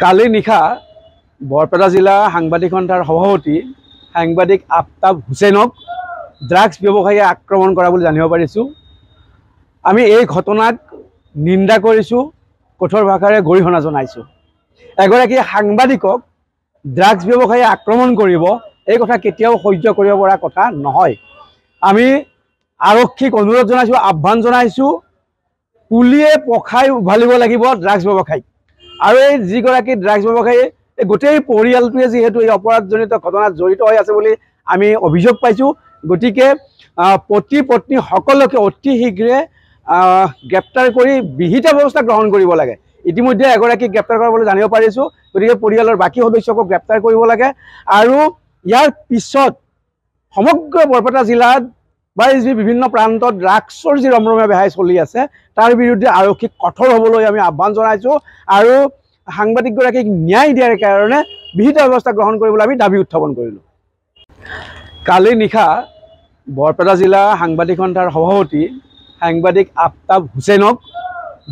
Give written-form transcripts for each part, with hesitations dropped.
কালি নিশা বৰপেটা জিলা সাংবাদিক সন্থাৰ সভাপতি সাংবাদিক আফতাব হুছেইনক ড্ৰাগছ ব্যৱসায়ীয়ে আক্ৰমণ কৰা বুলি জানিব পাৰিছোঁ। আমি এই ঘটনাক নিন্দা কৰিছোঁ, কঠোৰ ভাষাৰে গৰিহণা জনাইছোঁ। এগৰাকী সাংবাদিকক ড্ৰাগছ ব্যৱসায়ীয়ে আক্ৰমণ কৰিব, এই কথা কেতিয়াও সহ্য কৰিব পৰা কথা নহয়। আমি আৰক্ষীক অনুৰোধ জনাইছোঁ, আহ্বান জনাইছোঁ, পুলিয়ে পখাই উভালিব লাগিব ড্ৰাগছ ব্যৱসায়ীক। আৰু এই যিগৰাকী ড্ৰাগছ ব্যৱসায়ী এই গোটেই পৰিয়ালটোৱে যিহেতু এই অপৰাধজনিত ঘটনাত জড়িত হৈ আছে বুলি আমি অভিযোগ পাইছোঁ, গতিকে পতি পত্নী সকলোকে অতি শীঘ্ৰে গ্ৰেপ্তাৰ কৰি বিহিত ব্যৱস্থা গ্ৰহণ কৰিব লাগে। ইতিমধ্যে এগৰাকীক গ্ৰেপ্তাৰ কৰিবলৈ জানিব পাৰিছোঁ, গতিকে পৰিয়ালৰ বাকী সদস্যকো গ্ৰেপ্তাৰ কৰিব লাগে। আৰু ইয়াৰ পিছত সমগ্ৰ বৰপেটা জিলাত বা যি বিভিন্ন প্ৰান্তত ড্ৰাগছৰ যি ৰমৰমীয়া বেহাই চলি আছে তাৰ বিৰুদ্ধে আৰক্ষীক কঠোৰ হ'বলৈ আমি আহ্বান জনাইছোঁ আৰু সাংবাদিকগৰাকীক ন্যায় দিয়াৰ কাৰণে বিহিত ব্যৱস্থা গ্ৰহণ কৰিবলৈ আমি দাবী উত্থাপন কৰিলোঁ। কালি নিশা বৰপেটা জিলা সাংবাদিক সন্থাৰ সভাপতি সাংবাদিক আফতাব হুছেইনক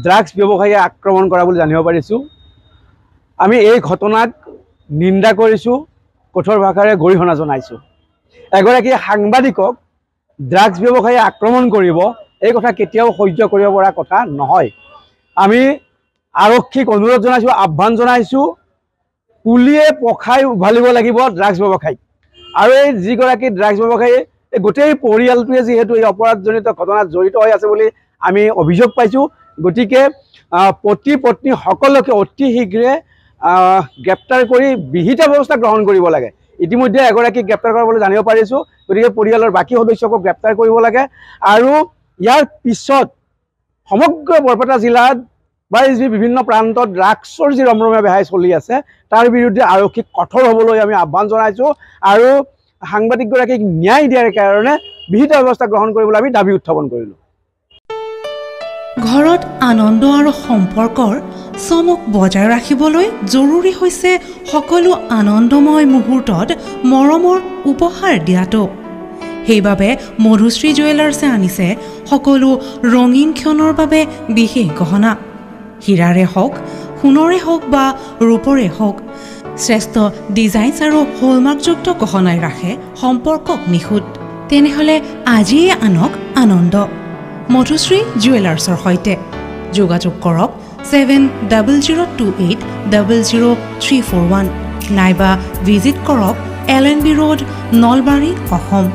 ড্ৰাগছ ব্যৱসায়ীয়ে আক্ৰমণ কৰা বুলি জানিব পাৰিছোঁ। আমি এই ঘটনাক নিন্দা কৰিছোঁ, কঠোৰ ভাষাৰে গৰিহণা জনাইছোঁ। এগৰাকী সাংবাদিকক ড্ৰাগছ ব্যৱসায়ীয়ে আক্ৰমণ কৰিব, এই কথা কেতিয়াও সহ্য কৰিব পৰা কথা নহয়। আমি আৰক্ষীক অনুৰোধ জনাইছোঁ, আহ্বান জনাইছোঁ, পুলিয়ে পখাই উভালিব লাগিব ড্ৰাগছ ব্যৱসায়ীক। আৰু এই যিগৰাকী ড্ৰাগছ ব্যৱসায়ী এই গোটেই পৰিয়ালটোৱে যিহেতু এই অপৰাধজনিত ঘটনাত জড়িত হৈ আছে বুলি আমি অভিযোগ পাইছোঁ, গতিকে পতি পত্নী সকলোকে অতি শীঘ্ৰে গ্ৰেপ্তাৰ কৰি বিহিত ব্যৱস্থা গ্ৰহণ কৰিব লাগে। ইতিমধ্যে এগৰাকীক গ্ৰেপ্তাৰ কৰিবলৈ জানিব পাৰিছোঁ, গতিকে পৰিয়ালৰ বাকী সদস্যকো গ্ৰেপ্তাৰ কৰিব লাগে। আৰু ইয়াৰ পিছত সমগ্ৰ বৰপেটা জিলাত বা যি বিভিন্ন প্ৰান্তত ড্ৰাগছৰ যি ৰমৰমীয়া বেহাই চলি আছে তাৰ বিৰুদ্ধে আৰক্ষীক কঠোৰ হ'বলৈ আমি আহ্বান জনাইছোঁ আৰু সাংবাদিকগৰাকীক ন্যায় দিয়াৰ কাৰণে বিহিত ব্যৱস্থা গ্ৰহণ কৰিবলৈ আমি দাবী উত্থাপন কৰিলোঁ। ঘৰত আনন্দ আৰু সম্পৰ্কৰ চমক বজাই ৰাখিবলৈ জৰুৰী হৈছে সকলো আনন্দময় মুহূৰ্তত মৰমৰ উপহাৰ দিয়াটো। সেইবাবে মধুশ্ৰী জুৱেলাৰ্ছে আনিছে সকলো ৰঙীন ক্ষণৰ বাবে বিশেষ গহনা। হীৰাৰে হওক, সোণৰে হওক বা ৰূপৰে হওক, শ্ৰেষ্ঠ ডিজাইনছ আৰু হলমাৰ্কযুক্ত গহনাই ৰাখে সম্পৰ্কক নিখুঁত। তেনেহ'লে আজিয়ে আনক আনন্দ মধুশ্ৰী জুৱেলাৰ্ছৰ সৈতে। যোগাযোগ কৰক 7002800341 নাইবা ভিজিট কৰক LNB ৰোড, নলবাৰী, অসম।